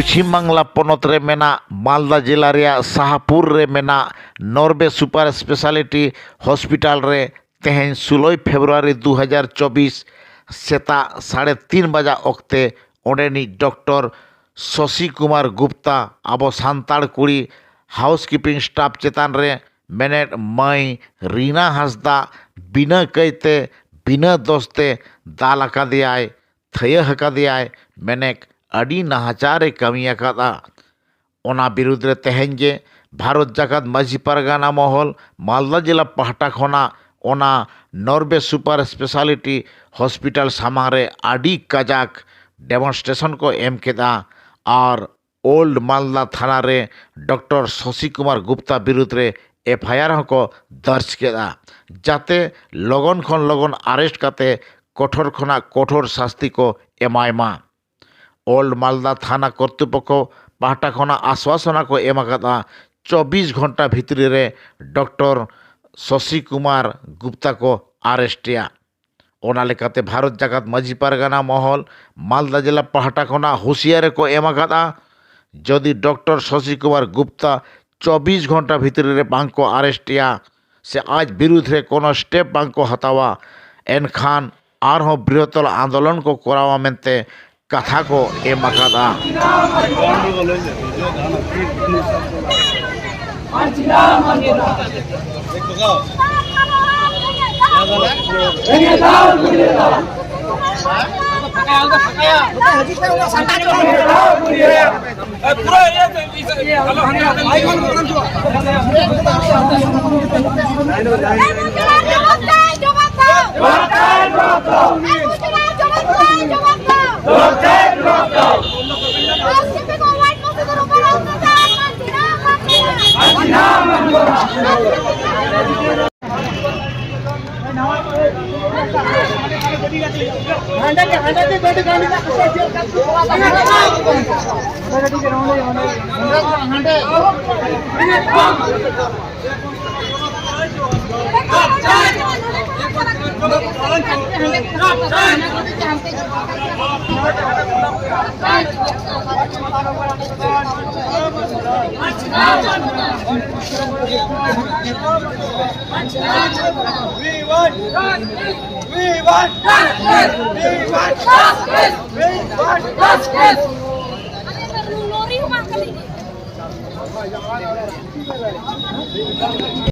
पश्चिम बांगला पनत रे मेना मालदा जिला रे शाहपुर रे मेना नॉर्वे सुपर स्पेशलिटी हॉस्पिटल रे तेहन 16 फेब्रुआरी 2024 सेता 3:30 बजा अक्ते ओंडेनी डॉक्टर शशि कुमार गुप्ता अब सान्ताड़ कुड़ी हाउसकीपिंग स्टाफ चेतान रे मेनेट मई रीना हांसदा बिना कहते बिना दोस्ते दाल अकादियाय थय हकादियाय मेनेक अड़ी नाहचारे कमी अकादा ओना बिरुद्ध रे तेहन जे भारत जाकात माझी परगाना महल मालदा जिला पाहटा खोना ओना नॉर्वे सुपर स्पेशलिटी हॉस्पिटल सामारे आड़ी कजाक डेमोन्स्ट्रेशन को एम केदा और ओल्ड मालदा थाना रे डॉक्टर शशि कुमार गुप्ता बिरुद्ध रे एफआईआर को दर्ज केदा जाते लगन खन लगन अरेस्ट काते कठोर खना कठोर शास्ति को एमायमा ओल्ड मालदा थाना कर्तृपक्ष पाहटा खना आश्वासना को एमाकादा 24 घंटा भितरी रे डॉक्टर शशि कुमार गुप्ता को अरेस्टिया ओना लेकाते भारत जाकात माझी परगाना महल मालदा जिला पाहटा खना हुशियारे को एमाकादा जदि डॉक्टर शशि कुमार गुप्ता 24 घंटा भितरी रे बांको अरेस्टिया से आज विरुद्ध रे कोनो स्टेप बांको हतावा एनखान आरहो बृहत्तर आंदोलन को करावा मेनते कथा को एमाकादा We want